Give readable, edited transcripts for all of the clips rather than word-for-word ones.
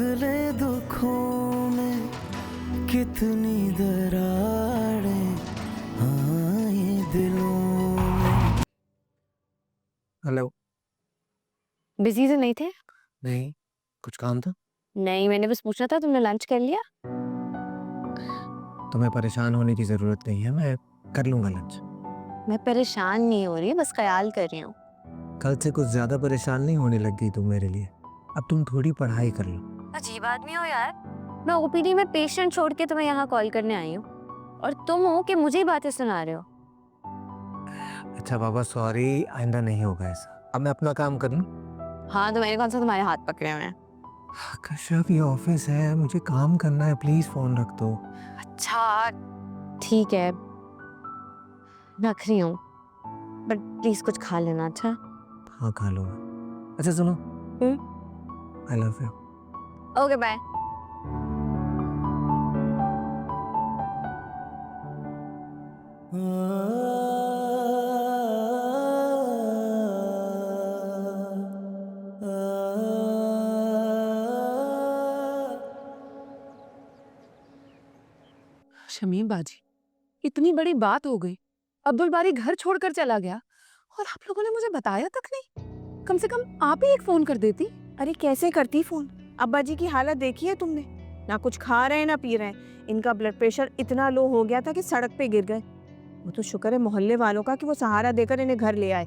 पिघले दुखों में कितनी दरारें, हाँ ये दिलों में। हेलो। बिजी तो नहीं थे? नहीं, कुछ काम था? नहीं, मैंने बस पूछना था तुमने लंच कर लिया? तुम्हें परेशान होने की जरूरत नहीं है, मैं कर लूंगा लंच। मैं परेशान नहीं हो रही, बस ख्याल कर रही हूँ। कल से कुछ ज्यादा परेशान नहीं होने लग गई तुम मेरे लिए। अब तुम थोड़ी पढ़ाई कर लो। अजीब आदमी हो यार। मैं ओपीडी में पेशेंट छोड़ के तुम्हें यहाँ कॉल करने आई हूँ और तुम हो कि मुझे ही बातें सुना रहे हो। अच्छा बाबा सॉरी, आइंदा नहीं होगा ऐसा। अब मैं अपना काम कर लूं? हाँ तो मैंने कौन सा तुम्हारे हाथ पकड़े हुए हैं? कश्यप ये ऑफिस है, मुझे काम करना है, प्लीज फोन रख दो। अच्छा ठीक है, रख रही हूँ, बट प्लीज कुछ खा लेना। अच्छा हाँ खा लो। अच्छा सुनो, I love you. Okay bye. Shamim बाजी, इतनी बड़ी बात हो गई, अब्दुल बारी घर छोड़कर चला गया और आप लोगों ने मुझे बताया तक नहीं। कम से कम आप ही एक फोन कर देती। अरे कैसे करती फोन? अब्बा जी की हालत देखी है तुमने? ना कुछ खा रहे हैं ना पी रहे हैं। इनका ब्लड प्रेशर इतना लो हो गया था कि सड़क पे गिर गए। वो तो शुक्र है मोहल्ले वालों का कि वो सहारा देकर इन्हें घर ले आए।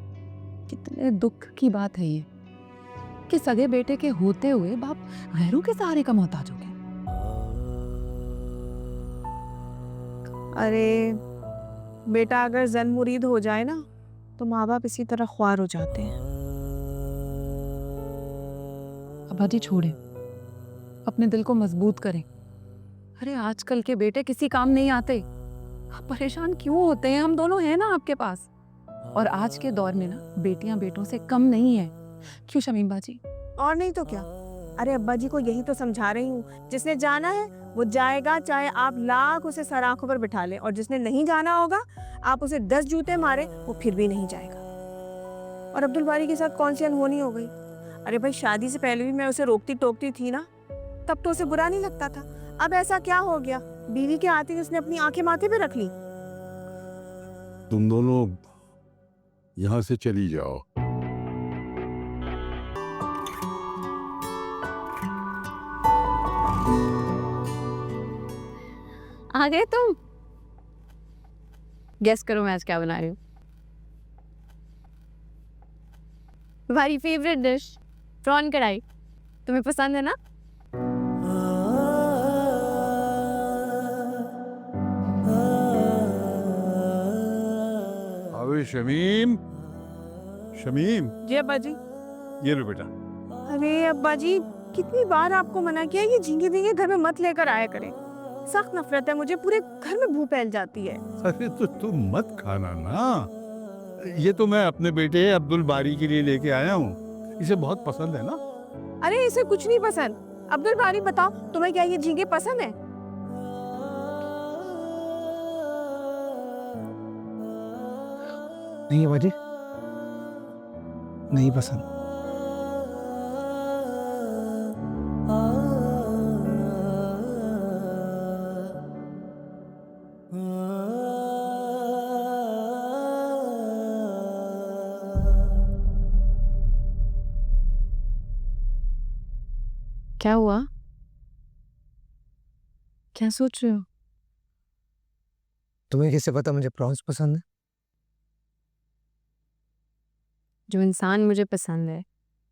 कितने दुख की बात है ये कि सगे बेटे के होते हुए बाप गैरों के सहारे का मोहताज हो गया। अरे बेटा अगर जन मुरीद हो जाए ना तो माँ बाप इसी तरह ख्वार हो जाते हैं। अब्बा जी छोड़े, अपने दिल को मजबूत करें। अरे आजकल के बेटे किसी काम नहीं आते। आप परेशान क्यों होते हैं? हम दोनों हैं ना आपके पास। और आज के दौर में ना बेटियां बेटों से कम नहीं है। क्यों शमीम बाजी? और नहीं तो क्या। अरे अब्बा जी को यही तो समझा रही हूँ, जिसने जाना है वो जाएगा, चाहे आप लाख उसे सर आंखों पर बिठा लें। और जिसने नहीं जाना होगा आप उसे 10 जूते मारे वो फिर भी नहीं जाएगा। और अब्दुल बारी के साथ कौन सी अनहोनी हो गई? अरे भाई शादी से पहले भी मैं उसे रोकती टोकती थी ना, तब तो उसे बुरा नहीं लगता था। अब ऐसा क्या हो गया? बीवी के आते ही उसने अपनी आंखें माथे पे रख ली। तुम दोनों यहाँ से चली जाओ। आ गए तुम? गेस करो मैं आज क्या बना रही हूँ। तुम्हारी फेवरेट डिश प्रॉन कढ़ाई। तुम्हें पसंद है ना? अबे शमीम, शमीम, जी अब्बा जी। ये लो बेटा। अरे अब्बा जी कितनी बार आपको मना किया ये झींगे झींगे घर में मत लेकर आया करें। सख्त नफरत है मुझे, पूरे घर में भूख फैल जाती है। अरे तो तुम मत खाना ना। ये तो मैं अपने बेटे अब्दुल बारी के लिए लेके आया हूँ, इसे बहुत पसंद है ना। अरे इसे कुछ नहीं पसंद। अब्दुल बारी बताओ तुम्हें क्या ये झींगे पसंद है? नहीं है बाजी, नहीं पसंद। क्या हुआ? क्या सोच रहे हो? तुम्हें कैसे पता मुझे प्रॉन्स पसंद है? जो इंसान मुझे पसंद है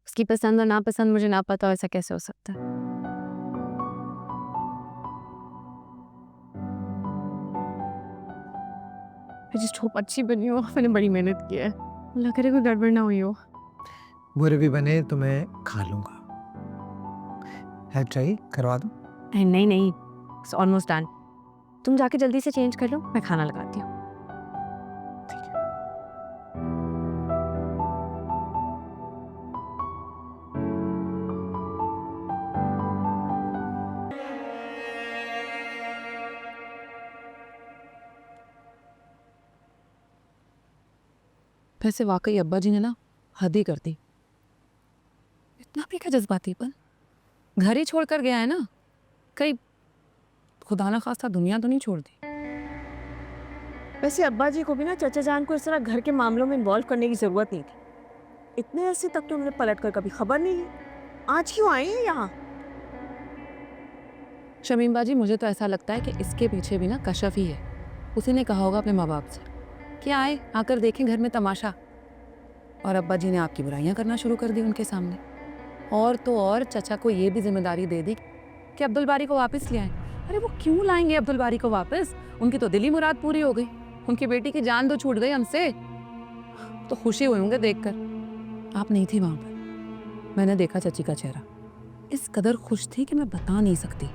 उसकी पसंद और नापसंद मुझे ना पता हो, ऐसा कैसे हो सकता है? मैं जिस होप अच्छी बनी हो, मैंने बड़ी मेहनत की है। अल्लाह करे कोई गड़बड़ ना हुई हो। बुरे भी बने तो मैं खा लूंगा। हेल्प चाहिए करवा दूं? नहीं नहीं, इट्स ऑलमोस्ट डन। तुम जाके जल्दी से चेंज कर लो, मैं खाना लगाती हूँ। वैसे वाकई अब्बा जी ने ना हद ही कर दी। इतना भी क्या जज्बातीपन? घर ही छोड़ कर गया है ना, कहीं खुदा ना खास्ता दुनिया तो नहीं छोड़ दी। वैसे अब्बा जी को भी ना चचा जान को इस तरह घर के मामलों में इन्वॉल्व करने की जरूरत नहीं थी। इतने अरसे तक तो उन्हें पलट कर कभी खबर नहीं ली। आज क्यों आए हैं यहाँ? शमीम बाजी, मुझे तो ऐसा लगता है कि इसके पीछे भी ना कशफ ही है। उसी ने कहा होगा अपने माँ बाप से कि आए आकर देखें घर में तमाशा, और अब्बा जी ने आपकी बुराइयां करना शुरू कर दी उनके सामने। और तो और चचा को ये भी जिम्मेदारी दे दी कि अब्दुल बारी को वापस ले आए। अरे वो क्यों लाएंगे अब्दुल बारी को वापस? उनकी तो दिली मुराद पूरी हो गई, उनकी बेटी की जान तो छूट गई हमसे। तो खुशी हुए होंगे देखकर। आप नहीं थी वहां पर, मैंने देखा चची का चेहरा, इस कदर खुश थी कि मैं बता नहीं सकती।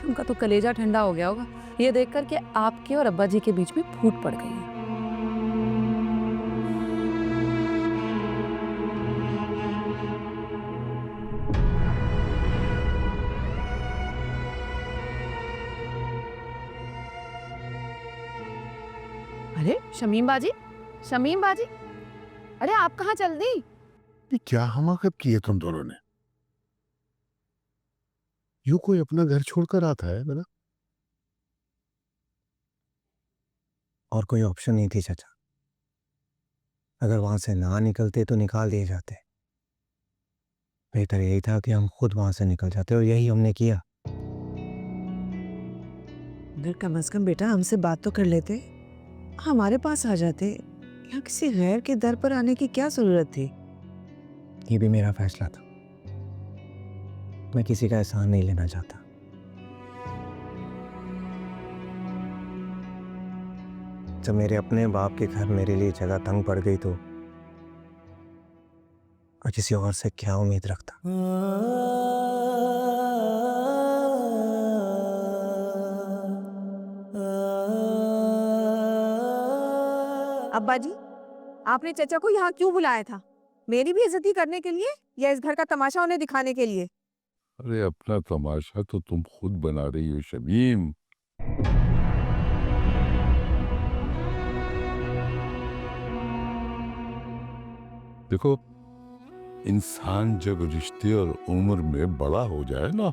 उनका तो कलेजा ठंडा हो गया होगा ये देखकर कि आपके और अब्बा जी के बीच में फूट पड़ गई है। अरे शमीम बाजी, शमीम बाजी, अरे आप कहाँ चल दी? ये क्या हमाकत की है तुम दोनों ने? यूं कोई अपना घर छोड़कर आता है बेटा? और कोई ऑप्शन नहीं थी चाचा। अगर वहां से ना निकलते तो निकाल दिए जाते। बेहतर यही था कि हम खुद वहां से निकल जाते, और यही हमने किया। अगर कम से कम बेटा हमसे बात तो कर लेते, हमारे पास आ जाते। यहाँ किसी गैर के दर पर आने की क्या जरूरत थी? ये भी मेरा फैसला था। मैं किसी का एहसान नहीं लेना चाहता। जब मेरे अपने बाप के घर मेरे लिए जगह तंग पड़ गई तो और किसी और से क्या उम्मीद रखता। अब्बा जी, आपने चचा को यहाँ क्यों बुलाया था? मेरी भी इज्जती करने के लिए या इस घर का तमाशा उन्हें दिखाने के लिए? अरे अपना तमाशा तो तुम खुद बना रही हो शमीम। देखो, इंसान जब रिश्ते और उम्र में बड़ा हो जाए ना,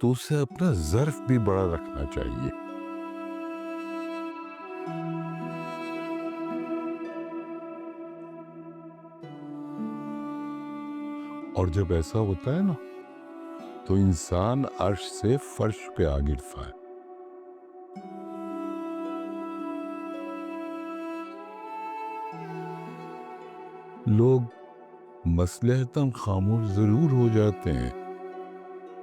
तो उसे अपना ज़र्फ भी बड़ा रखना चाहिए। और जब ऐसा होता है ना, तो इंसान अर्श से फर्श पे आ गिरता है। लोग मसलहतन खामोश जरूर हो जाते हैं,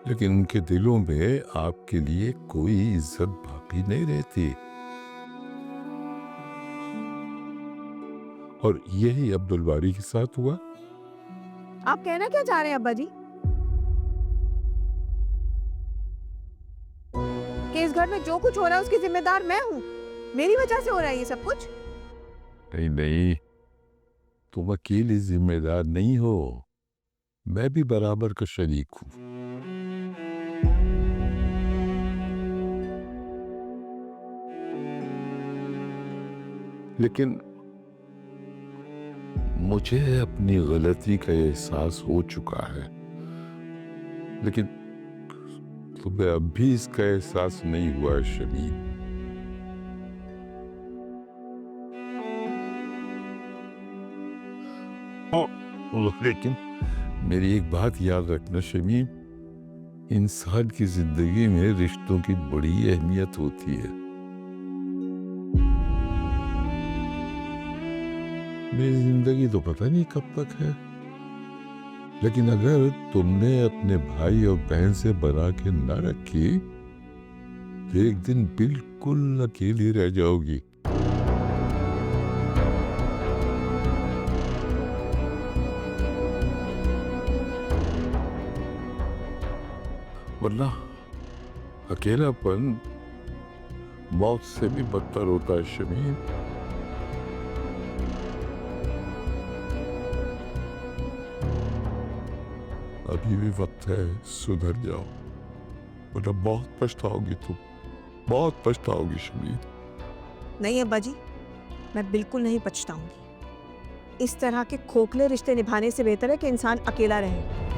लेकिन उनके दिलों में आपके लिए कोई इज्जत बाकी नहीं रहती। और यही अब्दुल बारी के साथ हुआ। आप कहना क्या चाह रहे हैं अब्बा जी? कि इस घर में जो कुछ हो रहा है उसकी जिम्मेदार मैं हूँ? मेरी वजह से हो रहा है ये सब कुछ? नहीं नहीं, तुम अकेली जिम्मेदार नहीं हो, मैं भी बराबर का शरीक हूं। लेकिन मुझे अपनी गलती का एहसास हो चुका है, लेकिन तुम्हें अब भी इसका एहसास नहीं हुआ है शमीम। लेकिन मेरी एक बात याद रखना शमीम, इंसान की जिंदगी में रिश्तों की बड़ी अहमियत होती है। मेरी जिंदगी तो पता नहीं कब तक है, लेकिन अगर तुमने अपने भाई और बहन से बना के न रखी, तो एक दिन बिल्कुल अकेली रह जाओगी। वरना अकेलापन मौत से भी बदतर होता है शमीम। अभी भी वक्त है, सुधर जाओ, वरना बहुत पछताओगी तुम, बहुत पछताओगी शमीम। नहीं अब्बा जी, मैं बिल्कुल नहीं पछताऊंगी। इस तरह के खोखले रिश्ते निभाने से बेहतर है कि इंसान अकेला रहे।